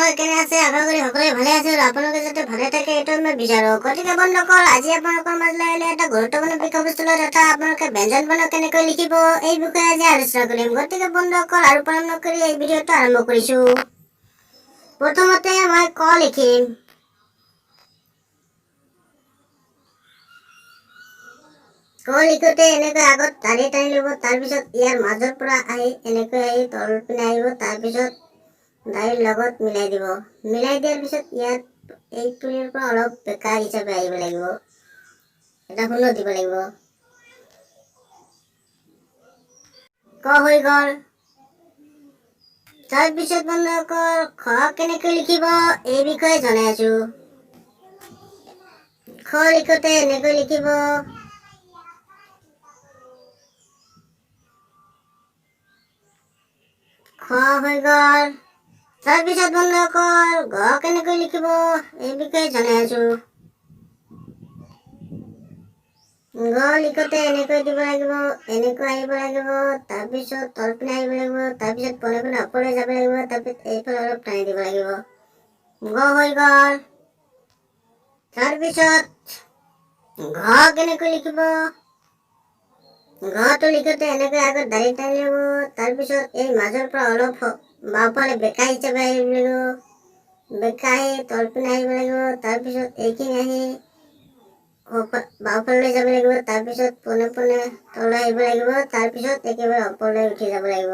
সকলে কেনে আছে? আশা কৰি সকলোৱে ভালে আছে আৰু আপোনালোকে যাতে ভালে থাকে এইটো মই বিচাৰো। গতিকে বন্ধুসকল, আজি আপোনালোকৰ মাজলৈ আহিলে এটা গুৰুত্বপূৰ্ণ বিষয়বস্তুলৈ এটা আপোনালোকে ব্যঞ্জন বনাই কেনেকৈ লিখিব এই বিষয়ে আজি আলোচনা কৰিম। গতিকে বন্ধুসকল, আৰু পলম নকৰি এই ভিডিঅ'টো আৰম্ভ কৰিছো। প্ৰথমতে মই ক লিখিম। ক লিখোতে এনেকৈ আগত দাঢ়ি টানি ল'ব, তাৰপিছত ইয়াৰ মাজৰ পৰা আহি এনেকৈ আহি তল পিনে আহিব, তাৰপিছত দাঢ়িৰ লগত মিলাই দিব। মিলাই দিয়াৰ পিছত ইয়াত এই তুলিৰ পৰা অলপ বেকা হিচাপে আহিব লাগিব, এটা শূন্য দিব লাগিব। ক হৈ গ'ল। তাৰপিছত বন্ধুসকল, খ কেনেকৈ লিখিব এই বিষয়ে জনাই আছো। খ লিখোতে এনেকৈ লিখিব। খ হৈ গ'ল। তাৰপিছত বন্ধুসকল, গ কেনেকৈ লিখিব এই বিষয়ে জনাই আছো। গ লিখোতে এনেকৈ দিব লাগিব, এনেকৈ আহিব লাগিব, তাৰপিছত তলপিনে আহিব লাগিব, তাৰপিছত পোনে পোনে ওপৰলৈ যাব লাগিব, তাৰপিছত এইফালে অলপ টানি দিব লাগিব। গ হৈ গ'ল। তাৰপিছত ঘ কেনেকৈ লিখিব। ঘটো লিখোতে এনেকৈ আগত দাঢ়ি টানি ল'ব, তাৰপিছত এই মাজৰ পৰা অলপ বাওঁফালে বেকা হিচাপে আহিব লাগিব, বেকা আহি তলপিনে আহিব লাগিব, তাৰপিছত এইখিনি আহি বাওঁফালে যাব লাগিব, তাৰপিছত পোনে পোনে তললৈ আহিব লাগিব, তাৰপিছত একেবাৰে ওপৰলৈ উঠি যাব লাগিব।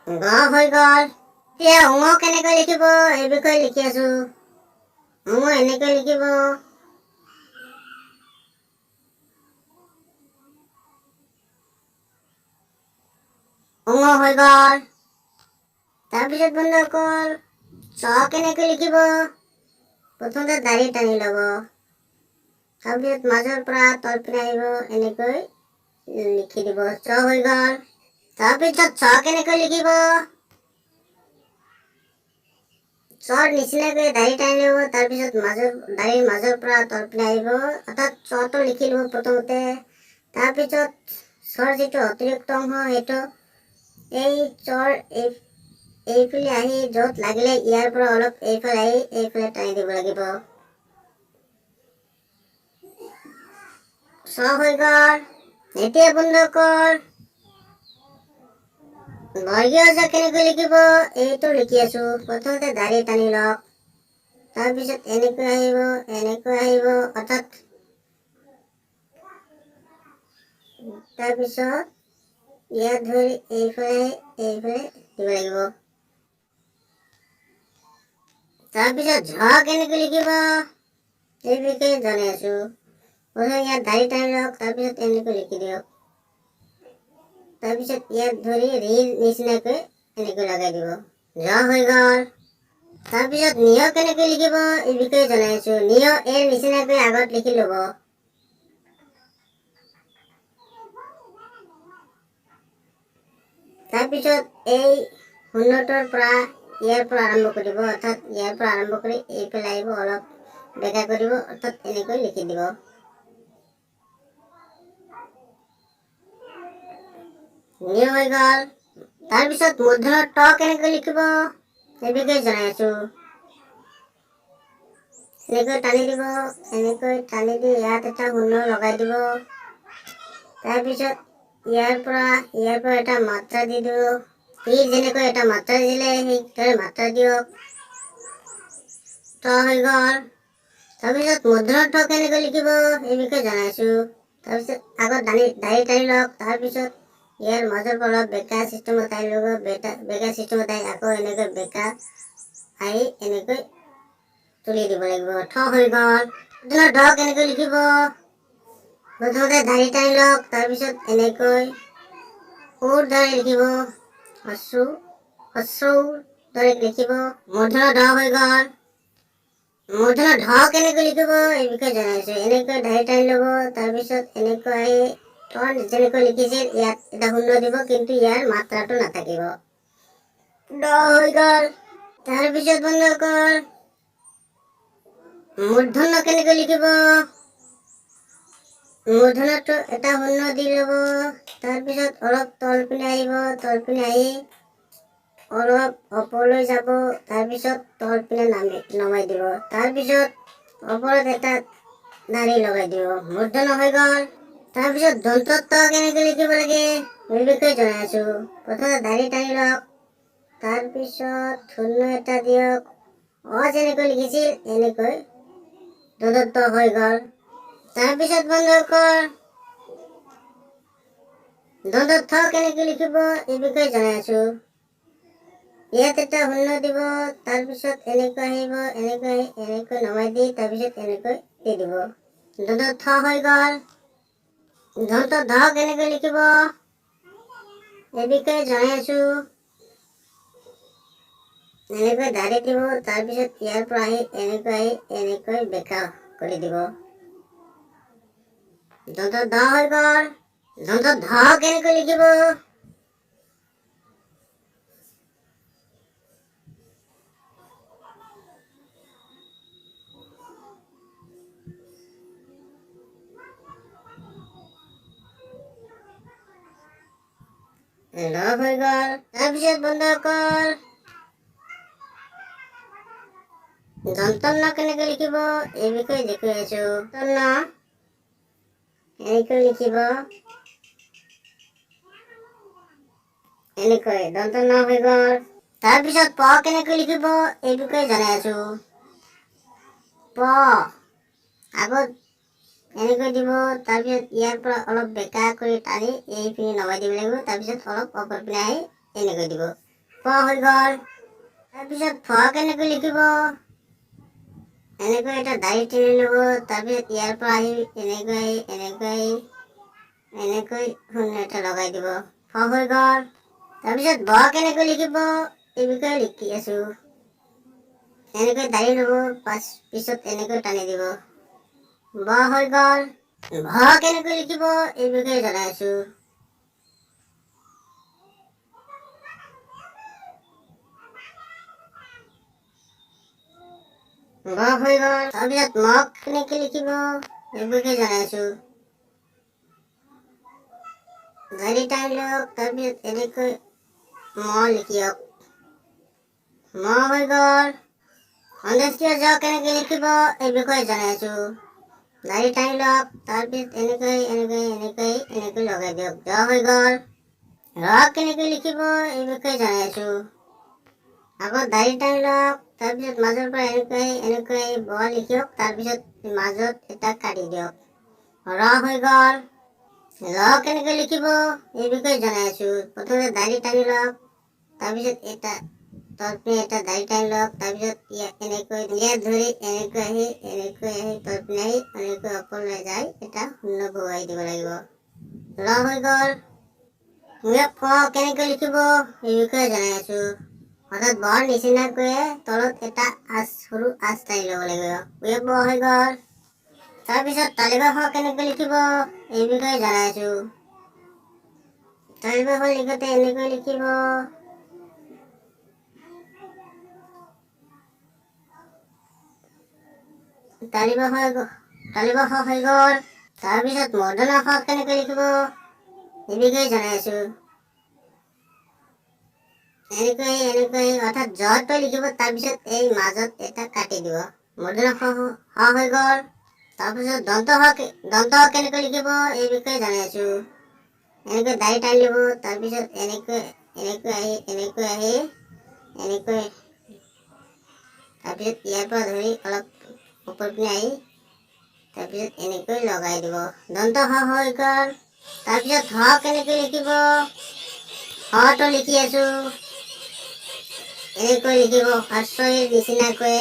গ হৈ গ'ল। এতিয়া ঙ কেনেকৈ লিখিব এই বিষয়ে লিখি আছো। ঙ এনেকৈ লিখিব। ঙ হৈ গ'ল। তাৰপিছত বন্ধুসকল, চ কেনেকৈ লিখিব। প্ৰথমতে দাঢ়ি টানি ল'ব, তাৰপিছত মাজৰ পৰা তলপিনে আহিব, এনেকৈ লিখি দিব। চ হৈ গ'ল। তাৰপিছত ছ কেনেকৈ লিখিব। চৰ নিচিনাকৈ দাঢ়ি টানি ল'ব, তাৰপিছত দাঢ়িৰ মাজৰ পৰা তলপিনে আহিব, অৰ্থাৎ চটো লিখি ল'ব প্ৰথমতে। তাৰপিছত চৰ যিটো অতিৰিক্ত অংশ সেইটো এই চৰ এইফালে আহি য'ত লাগিলে ইয়াৰ পৰা অলপ এইফালে আহি এইফালে টানি দিব লাগিব। ছ হৈ গ'ল। এতিয়া বন্ধুসকল, বৰ্গীয় জ কেনেকৈ লিখিব এইটো লিখি আছো। প্ৰথমতে দাঢ়ি টানি লওক, তাৰপিছত এনেকৈ আহিব, এনেকৈ আহিব, অৰ্থাৎ তাৰপিছত ইয়াত ধৰি এইফালে দিব লাগিব। তাৰপিছত ঝ কেনেকৈ লিখিব এই বিষয়ে জনাই আছো। প্ৰথমে ইয়াত দাঢ়ি টানি লওক, তাৰপিছত এনেকৈ লিখি দিয়ক, তাৰপিছত ইয়াত ধৰি ৰিৰ নিচিনাকৈ এনেকৈ লগাই দিব। ঝ হৈ গ'ল। তাৰপিছত নিয় কেনেকৈ লিখিব এই বিষয়ে জনাই আছো। নিয় এৰ নিচিনাকৈ আগত লিখি ল'ব, তাৰপিছত এই শূন্যটোৰ পৰা ইয়াৰ পৰা আৰম্ভ কৰিব, অৰ্থাৎ ইয়াৰ পৰা আৰম্ভ কৰি এইফালে আহিব, অলপ বেকা কৰিব, অৰ্থাৎ এনেকৈ লিখি দিব। নিয় হৈ গ'ল। তাৰপিছত মূৰ্ধন্য ট কেনেকৈ লিখিব এই বিষয়ে জনাই আছো। এনেকৈ টানি দিব, এনেকৈ টানি দি ইয়াত এটা শূন্য লগাই দিব, তাৰপিছত ইয়াৰ পৰা এটা মাত্ৰা দি দিব। ই যেনেকৈ এটা মাত্ৰা দিলে সেইদৰে মাত্ৰা দিয়ক। ট হৈ গ'ল। তাৰপিছত মূৰ্ধন্য ট কেনেকৈ লিখিব এই বিষয়ে জনাইছো। তাৰপিছত আগত দাঢ়ি টানি লওক, তাৰপিছত ইয়াৰ মাজৰ পৰা অলপ বেকা চিষ্টেমত আহি ল'ব, বেকা চিষ্টেমত আহি আকৌ এনেকৈ বেকা আহি এনেকৈ তুলি দিব লাগিব। ঠ হৈ গ'ল। ঢ কেনেকৈ লিখিব। প্ৰথমতে দাঢ়ি টানি লওক, তাৰপিছত এনেকৈ সুৰ দৰে লিখিব, হস্ৰৌৰ দৰে লিখিব। মূৰ্ধন্য ঢ হৈ গ'ল। মূৰ্ধন্য ঢ কেনেকৈ লিখিব এই বিষয়ে জনাইছো। এনেকৈ দাঢ়ি টানি ল'ব, তাৰপিছত এনেকৈ আহি তল যেনেকৈ লিখিছিল ইয়াত এটা শূন্য দিব, কিন্তু ইয়াৰ মাত্ৰাটো নাথাকিব। ড হৈ গ'ল। তাৰপিছত বন্ধুসকল, মূৰ্ধন্য কেনেকৈ লিখিব। মূৰ্ধন্যটো এটা শূন্য দি ল'ব, তাৰপিছত অলপ তলপিনে আহিব, তলপিনে আহি অলপ ওপৰলৈ যাব, তাৰপিছত তল পিনে নমাই দিব। তাৰপিছত ওপৰত এটা দাঢ়ি লগাই দিব। মূৰ্ধন্য হৈ গ'ল। তাৰপিছত দন্তত্ব কেনেকৈ লিখিব লাগে এই বিষয়ে জনাই আছো। প্ৰথমতে দাঢ়ি টানি লওক, তাৰপিছত শূন্য এটা দিয়ক। যেনেকৈ লিখিছিল এনেকৈ দন্তত্ব হৈ গ'ল। তাৰপিছত বন্ধুসকল দন্তত্ব কেনেকৈ লিখিব এই বিষয়ে জনাই আছো। ইয়াত এটা শূন্য দিব, তাৰপিছত এনেকৈ আহিব, এনেকৈ নমাই দি তাৰপিছত এনেকৈ দি দিব। দন্তত্ব হৈ গ'ল। দন্ত ধ কেনেকৈ লিখিব এই বিষয়ে জনাই আছো। এনেকৈ দাঢ়ি দিব, তাৰপিছত ইয়াৰ পৰা আহি এনেকৈ বেকা কৰি দিব। দন্ত ধ হৈ গ'ল। দন্ত ধ কেনেকৈ লিখিব ল হৈ গ'ল। তাৰপিছত বন্ধুসকল দন্তন্য কেনেকৈ লিখিব এই বিষয়ে দেখুৱাই আছো। দন্তন্য এনেকৈ লিখিব, এনেকৈ দন্তন্য হৈ গ'ল। তাৰপিছত প কেনেকৈ লিখিব এই বিষয়ে জনাই আছো। প আগত এনেকৈ দিব, তাৰপিছত ইয়াৰ পৰা অলপ বেকা কৰি টানি এইপিনে নমাই দিব লাগিব। তাৰপিছত অলপ ওপৰ পিনে আহি এনেকৈ দিব। প হৈ গ'ল। তাৰপিছত ফ কেনেকৈ লিখিব এনেকৈ এটা দাঢ়ি টেনে ল'ব, তাৰপিছত ইয়াৰ পৰা আহি এনেকৈ শূন্য এটা লগাই দিব। ফ হৈ গ'ল। তাৰপিছত ব কেনেকৈ লিখিব এই বিষয়ে লিখি আছো। এনেকৈ দাঢ়ি ল'ব, পিছত এনেকৈ টানি দিব। ব হৈ গ'ল। ভ কেনেকৈ লিখিব এই বিষয়ে জনাই আছো। ব হৈ গ'ল। তাৰপিছত ম কেনেকৈ লিখিব এই বিষয়ে জনাই আছো। দাঢ়ি টানি লওক, তাৰপিছত এনেকৈ ম লিখিয়ক। ম হৈ গ'ল। অন্ত্যেষ্টিয় জ কেনেকৈ লিখিব এই বিষয়ে জনাই আছো। দাঢ়ি টানি লওক, তাৰপিছত এনেকৈ লগাই দিয়ক। জ হৈ গ'ল। ৰ কেনেকৈ লিখিব এই বিষয়ে জনাই আছো। আগত দাঢ়ি টানি লওক, তাৰপিছত মাজৰ পৰা এনেকৈ ব লিখিয়ক, তাৰপিছত মাজত এটা কাটি দিয়ক। ৰ হৈ গ'ল। ল কেনেকৈ লিখিব এই বিষয়ে জনাই আছো। প্ৰথমতে দাঢ়ি টানি লওক, তাৰপিছত তলপিনে এটা দাঢ়ি টানি লওক, তাৰপিছত ইয়াত ধৰি এনেকৈ আহি তলপিনে আহি এনেকৈ ওপৰলৈ যায় এটা শূন্য বহুৱাই দিব লাগিব। ল হৈ গ'ল। ক কেনেকৈ লিখিব এই বিষয়ে জনাই আছো। অৰ্থাৎ বৰ নিচিনাকৈয়ে তলত এটা সৰু আঁচ টানি ল'ব লাগিব। ব হৈ গ'ল। তাৰপিছত তালিকা কেনেকৈ লিখিব এই বিষয়ে জনাই আছো। তালিকা লিখোতে এনেকৈ লিখিব। তালিকা হৈ গ'ল। তাৰপিছত মূৰ্ধন্য ষ কেনেকৈ লিখিব এই বিষয়ে জনাই আছো। এনেকৈ অৰ্থাৎ জটো লিখিব, তাৰপিছত এই মাজত এটা কাটি দিব। মূৰ্ধন্য ষ হৈ গ'ল। তাৰপিছত দন্ত কেনেকৈ লিখিব এই বিষয়ে জনাই আছো। এনেকৈ দাঢ়ি টানি ল'ব, তাৰপিছত এনেকৈ আহি তাৰপিছত ইয়াৰ পৰা ধৰি অলপ ওপৰ পিনে আহি তাৰপিছত এনেকৈ লগাই দিব। দন্ত হৈ গ'ল। তাৰপিছত হ কেনেকৈ লিখিব হটো লিখি আছো। এনেকৈ লিখিব, হস্ৰৰ নিচিনাকৈ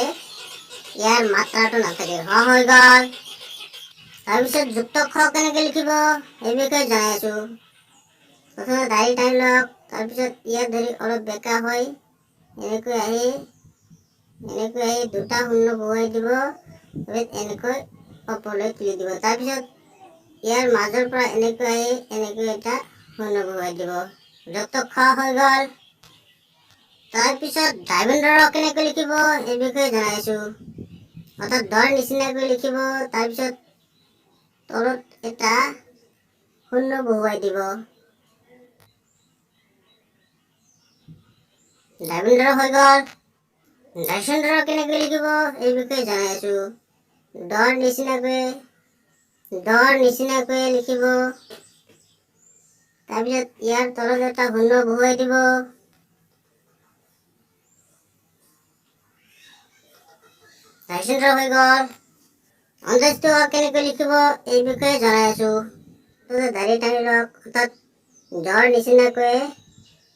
ইয়াৰ মাত্ৰাটো নাথাকে। হৈ গ'ল। তাৰপিছত যুক্ত খ কেনেকৈ লিখিব এই বিষয়ে জনাই আছো। প্ৰথমে দাঢ়ি টানি লওক, তাৰপিছত ইয়াত ধৰি অলপ বেকা হৈ এনেকৈ আহি দুটা শূন্য বহুৱাই দিব, এনেকৈ ওপৰলৈ তুলি দিব। তাৰপিছত ইয়াৰ মাজৰ পৰা এনেকৈ এটা শূন্য বহুৱাই দিব। যুক্ত খ হৈ গ'ল। তাৰপিছত ডায়মণ্ড ৰ কেনেকৈ লিখিব এই বিষয়ে জনাই আছো। অৰ্থাৎ দৰ নিচিনাকৈ লিখিব, তাৰপিছত তলত এটা শূন্য বহুৱাই দিব। ডাইমণ্ডৰ হৈ গ'ল। ডাইচণ্ডৰ কেনেকৈ লিখিব এই বিষয়ে জনাই আছো। ডৰ নিচিনাকৈ লিখিব। তাৰপিছত ইয়াৰ তলত এটা শূন্য বহুৱাই দিব। ডাইচণ্ডৰ হৈ গ'ল। অন্তস্থ কেনেকৈ লিখিব এই বিষয়ে জনাই আছো। দাঢ়ি টানি লওক, অৰ্থাৎ ডৰ নিচিনাকৈ।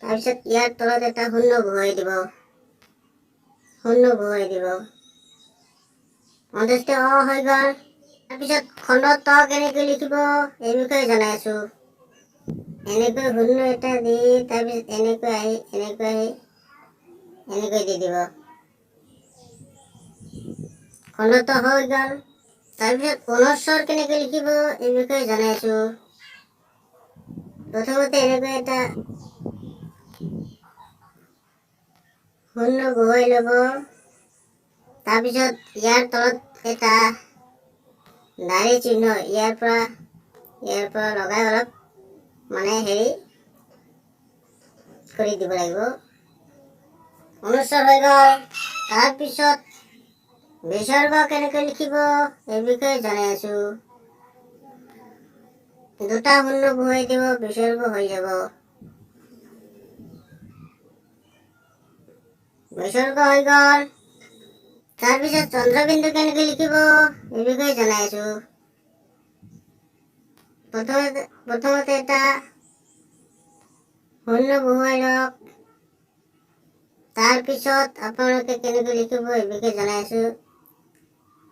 তাৰপিছত ইয়াৰ তলত এটা শূন্য বহুৱাই দিব। অন্তস্থ হৈ গ'ল। তাৰপিছত খণ্ড ত কেনেকৈ লিখিব এই বিষয়ে জনাই আছো। এনেকৈ শূন্য এটা দি তাৰপিছত এনেকৈ আহি এনেকৈ দি দিব। খণ্ড ত হৈ গ'ল। তাৰপিছত পুনঃস্বৰ কেনেকৈ লিখিব এই বিষয়ে জনাই আছো। প্ৰথমতে এনেকৈ এটা শূন্য বহুৱাই ল'ব। তাৰপিছত ইয়াৰ তলত এটা দাঢ়ি চিহ্ন ইয়াৰ পৰা লগাই অলপ হেৰি কৰি দিব লাগিব। অনুস্বৰ হৈ গ'ল। তাৰপিছত বিসৰ্গ কেনেকৈ লিখিব এই বিষয়ে জনাই আছো। দুটা শূন্য বহুৱাই দিব, বিসৰ্গ হৈ যাব। বিসৰ্গ হৈ গ'ল। তাৰপিছত চন্দ্ৰবিন্দু কেনেকৈ লিখিব এই বিষয়ে জনাই আছো। প্ৰথমতে এটা শূন্য বহুৱাই লওক। তাৰপিছত আপোনালোকে কেনেকৈ লিখিব এই বিষয়ে জনাই আছো।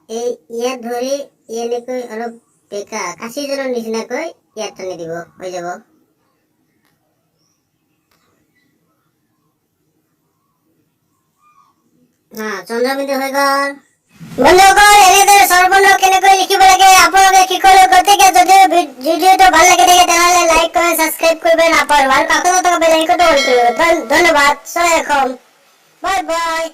ইয়াত ধৰি এনেকৈ অলপ বেকা কাঁচিজনৰ নিচিনাকৈ ইয়াত টানি দিব, হৈ যাব। চন্দ্ৰবিন্দু হৈ গ'ল। বন্ধুসকল, এনেদৰে স্বৰবৰ্ণ কেনেকৈ লিখিব লাগে আপোনালোকে শিকলৈ গতিকে যদি ভিডিঅ'টো ভাল লাগে থাকে তেনেহ'লে লাইক কমেণ্ট ছাবস্ক্ৰাইব কৰিব নাপাহৰিব আৰু কাষত থকা বেল আইকনটো অন কৰিব। ধন্যবাদ। Bye bye.